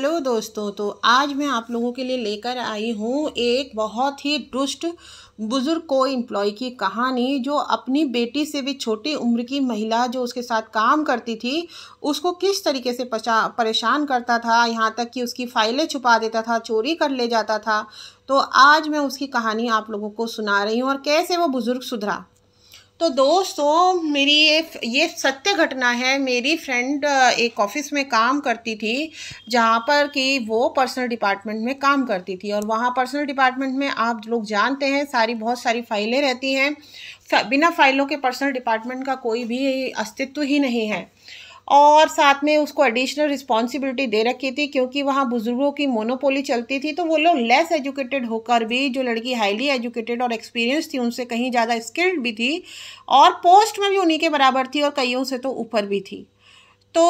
Hello दोस्तों, तो आज मैं आप लोगों के लिए लेकर आई हूँ एक बहुत ही दुष्ट बुजुर्ग को एम्प्लॉय की कहानी, जो अपनी बेटी से भी छोटी उम्र की महिला जो उसके साथ काम करती थी उसको किस तरीके से परेशान करता था, यहाँ तक कि उसकी फाइलें छुपा देता था, चोरी कर ले जाता था। तो आज मैं उसकी कहानी आप लोगों को सुना रही हूँ और कैसे वो बुजुर्ग सुधरा। तो दोस्तों, मेरी ये सत्य घटना है। मेरी फ्रेंड एक ऑफिस में काम करती थी, जहाँ पर कि वो पर्सनल डिपार्टमेंट में काम करती थी। और वहाँ पर्सनल डिपार्टमेंट में आप लोग जानते हैं बहुत सारी फाइलें रहती हैं। बिना फाइलों के पर्सनल डिपार्टमेंट का कोई भी अस्तित्व ही नहीं है। और साथ में उसको एडिशनल रिस्पॉन्सिबिलिटी दे रखी थी, क्योंकि वहाँ बुजुर्गों की मोनोपोली चलती थी। तो वो लोग लेस एजुकेटेड होकर भी, जो लड़की हाईली एजुकेटेड और एक्सपीरियंस थी, उनसे कहीं ज़्यादा स्किल्ड भी थी और पोस्ट में भी उन्हीं के बराबर थी और कईयों से तो ऊपर भी थी। तो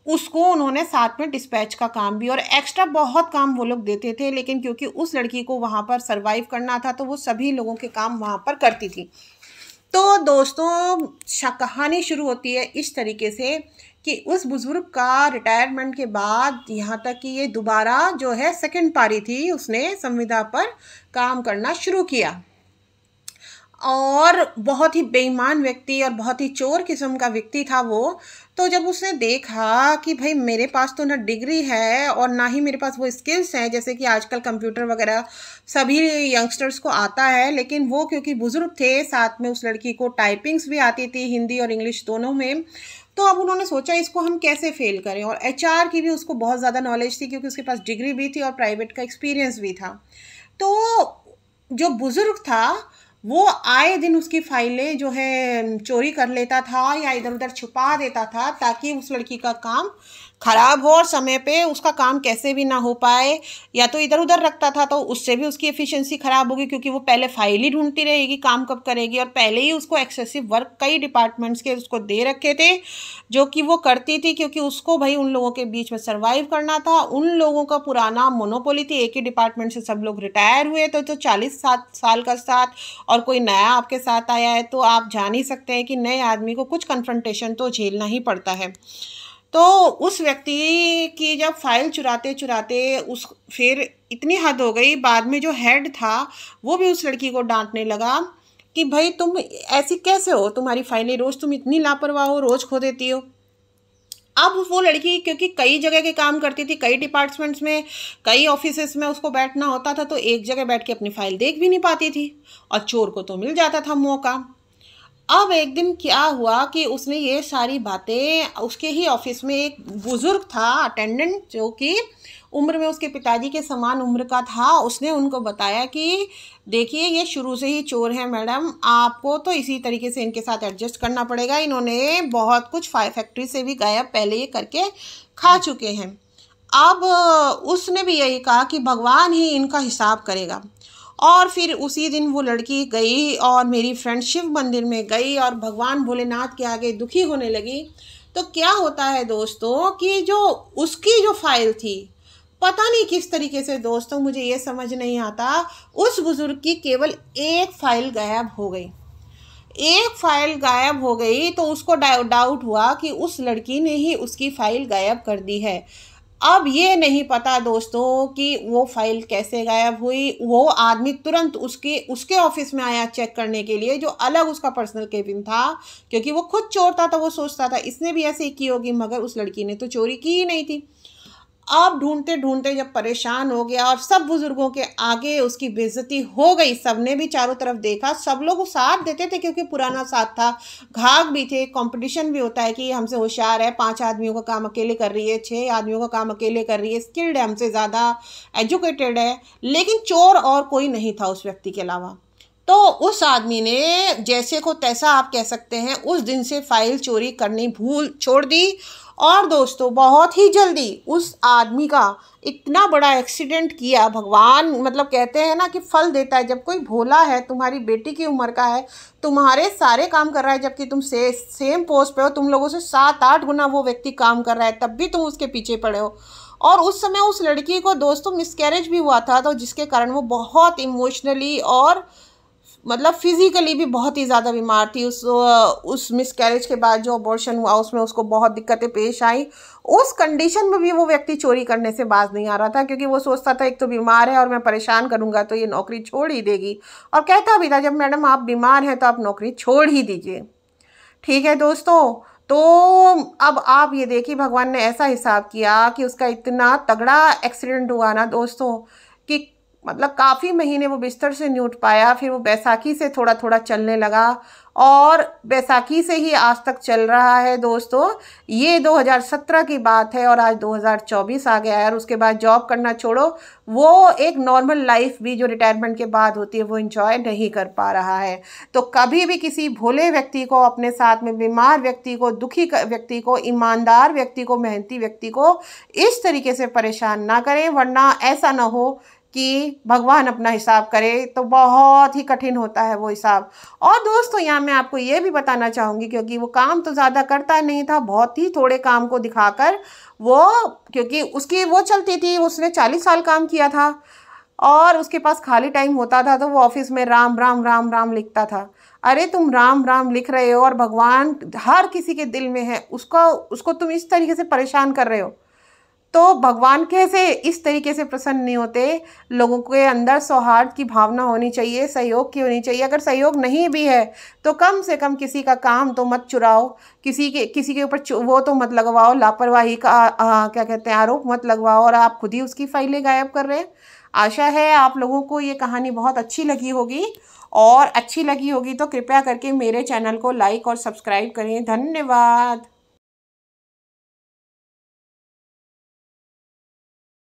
उसको उन्होंने साथ में डिस्पैच का काम भी और एक्स्ट्रा बहुत काम वो लोग देते थे। लेकिन क्योंकि उस लड़की को वहाँ पर सर्वाइव करना था, तो वो सभी लोगों के काम वहाँ पर करती थी। तो दोस्तों, कहानी शुरू होती है इस तरीके से कि उस बुजुर्ग का रिटायरमेंट के बाद, यहाँ तक कि ये दोबारा जो है सेकंड पारी थी, उसने संविदा पर काम करना शुरू किया। और बहुत ही बेईमान व्यक्ति और बहुत ही चोर किस्म का व्यक्ति था वो। तो जब उसने देखा कि भाई मेरे पास तो ना डिग्री है और ना ही मेरे पास वो स्किल्स हैं, जैसे कि आजकल कंप्यूटर वगैरह सभी यंगस्टर्स को आता है, लेकिन वो क्योंकि बुजुर्ग थे, साथ में उस लड़की को टाइपिंग्स भी आती थी, हिंदी और इंग्लिश दोनों में। तो अब उन्होंने सोचा इसको हम कैसे फेल करें। और एचआर की भी उसको बहुत ज़्यादा नॉलेज थी, क्योंकि उसके पास डिग्री भी थी और प्राइवेट का एक्सपीरियंस भी था। तो जो बुजुर्ग था वो आए दिन उसकी फाइलें जो है चोरी कर लेता था या इधर उधर छुपा देता था, ताकि उस लड़की का काम खराब हो और समय पे उसका काम कैसे भी ना हो पाए। या तो इधर उधर रखता था तो उससे भी उसकी एफिशिएंसी खराब होगी, क्योंकि वो पहले फाइल ही ढूंढती रहेगी काम कब करेगी। और पहले ही उसको एक्सेसिव वर्क कई डिपार्टमेंट्स के उसको दे रखे थे, जो कि वो करती थी, क्योंकि उसको भाई उन लोगों के बीच में सर्वाइव करना था। उन लोगों का पुराना मोनोपोली थी, एक ही डिपार्टमेंट से सब लोग रिटायर हुए तो 40 साल का साथ, और कोई नया आपके साथ आया है तो आप जान ही सकते हैं कि नए आदमी को कुछ कन्फ्रंटेशन तो झेलना ही पड़ता है। तो उस व्यक्ति की जब फाइल चुराते चुराते उस फिर इतनी हद हो गई, बाद में जो हेड था वो भी उस लड़की को डांटने लगा कि भाई तुम ऐसी कैसे हो, तुम्हारी फाइलें रोज़ तुम इतनी लापरवाह हो, रोज़ खो देती हो। अब वो लड़की क्योंकि कई जगह के काम करती थी, कई डिपार्टमेंट्स में, कई ऑफिसेस में उसको बैठना होता था, तो एक जगह बैठ के अपनी फाइल देख भी नहीं पाती थी। और चोर को तो मिल जाता था मौका। अब एक दिन क्या हुआ कि उसने ये सारी बातें, उसके ही ऑफिस में एक बुजुर्ग था अटेंडेंट, जो कि उम्र में उसके पिताजी के समान उम्र का था। उसने उनको बताया कि देखिए ये शुरू से ही चोर है मैडम, आपको तो इसी तरीके से इनके साथ एडजस्ट करना पड़ेगा। इन्होंने बहुत कुछ फैक्ट्री से भी गायब पहले ये करके खा चुके हैं। अब उसने भी यही कहा कि भगवान ही इनका हिसाब करेगा। और फिर उसी दिन वो लड़की गई और मेरी फ्रेंड शिव मंदिर में गई और भगवान भोलेनाथ के आगे दुखी होने लगी। तो क्या होता है दोस्तों कि जो उसकी जो फाइल थी, पता नहीं किस तरीके से, दोस्तों मुझे ये समझ नहीं आता, उस बुजुर्ग की केवल एक फाइल गायब हो गई। एक फाइल गायब हो गई तो उसको डाउट हुआ कि उस लड़की ने ही उसकी फाइल गायब कर दी है। अब ये नहीं पता दोस्तों कि वो फाइल कैसे गायब हुई। वो आदमी तुरंत उसके उसके ऑफिस में आया चेक करने के लिए, जो अलग उसका पर्सनल केबिन था, क्योंकि वो खुद चोर था तो वो सोचता था इसने भी ऐसे ही की होगी, मगर उस लड़की ने तो चोरी की ही नहीं थी। अब ढूंढते ढूंढते जब परेशान हो गया और सब बुजुर्गों के आगे उसकी बेइज्जती हो गई, सबने भी चारों तरफ देखा, सब लोग साथ देते थे क्योंकि पुराना साथ था, घाघ भी थे, कंपटीशन भी होता है कि हमसे होशियार है, 5 आदमियों का काम अकेले कर रही है, 6 आदमियों का काम अकेले कर रही है, स्किल्ड है, हमसे ज़्यादा एजुकेटेड है। लेकिन चोर और कोई नहीं था उस व्यक्ति के अलावा। तो उस आदमी ने जैसे को तैसा, आप कह सकते हैं, उस दिन से फाइल चोरी करनी भूल छोड़ दी। और दोस्तों बहुत ही जल्दी उस आदमी का इतना बड़ा एक्सीडेंट किया। भगवान मतलब कहते हैं ना कि फल देता है। जब कोई भोला है, तुम्हारी बेटी की उम्र का है, तुम्हारे सारे काम कर रहा है, जबकि तुम सेम पोस्ट पे हो, तुम लोगों से 7-8 गुना वो व्यक्ति काम कर रहा है, तब भी तुम उसके पीछे पड़े हो। और उस समय उस लड़की को दोस्तों मिसकैरेज भी हुआ था, तो जिसके कारण वो बहुत इमोशनली और मतलब फिज़िकली भी बहुत ही ज़्यादा बीमार थी। उस मिसकैरेज के बाद जो अबॉर्शन हुआ उसमें उसको बहुत दिक्कतें पेश आई। उस कंडीशन में भी वो व्यक्ति चोरी करने से बाज नहीं आ रहा था, क्योंकि वो सोचता था एक तो बीमार है और मैं परेशान करूँगा तो ये नौकरी छोड़ ही देगी, और कहता भी था जब मैडम आप बीमार हैं तो आप नौकरी छोड़ ही दीजिए। ठीक है दोस्तों, तो अब आप ये देखिए भगवान ने ऐसा हिसाब किया कि उसका इतना तगड़ा एक्सीडेंट हुआ ना दोस्तों, कि मतलब काफ़ी महीने वो बिस्तर से नहीं उठ पाया। फिर वो बैसाखी से थोड़ा थोड़ा चलने लगा, और बैसाखी से ही आज तक चल रहा है दोस्तों। ये 2017 की बात है और आज 2024 आ गया है, और उसके बाद जॉब करना छोड़ो, वो एक नॉर्मल लाइफ भी जो रिटायरमेंट के बाद होती है वो एंजॉय नहीं कर पा रहा है। तो कभी भी किसी भोले व्यक्ति को, अपने साथ में बीमार व्यक्ति को, दुखी व्यक्ति को, ईमानदार व्यक्ति को, मेहनती व्यक्ति को इस तरीके से परेशान ना करें, वरना ऐसा ना हो कि भगवान अपना हिसाब करे तो बहुत ही कठिन होता है वो हिसाब। और दोस्तों यहाँ मैं आपको ये भी बताना चाहूँगी, क्योंकि वो काम तो ज़्यादा करता नहीं था, बहुत ही थोड़े काम को दिखाकर वो, क्योंकि उसकी वो चलती थी, उसने 40 साल काम किया था और उसके पास खाली टाइम होता था तो वो ऑफिस में राम राम राम राम लिखता था। अरे तुम राम राम लिख रहे हो और भगवान हर किसी के दिल में है, उसको तुम इस तरीके से परेशान कर रहे हो, तो भगवान कैसे इस तरीके से प्रसन्न नहीं होते। लोगों के अंदर सौहार्द की भावना होनी चाहिए, सहयोग की होनी चाहिए। अगर सहयोग नहीं भी है तो कम से कम किसी का काम तो मत चुराओ, किसी के ऊपर वो तो मत लगवाओ, लापरवाही का क्या कहते हैं आरोप मत लगवाओ, और आप खुद ही उसकी फाइलें गायब कर रहे हैं। आशा है आप लोगों को ये कहानी बहुत अच्छी लगी होगी, और अच्छी लगी होगी तो कृपया करके मेरे चैनल को लाइक और सब्सक्राइब करें। धन्यवाद।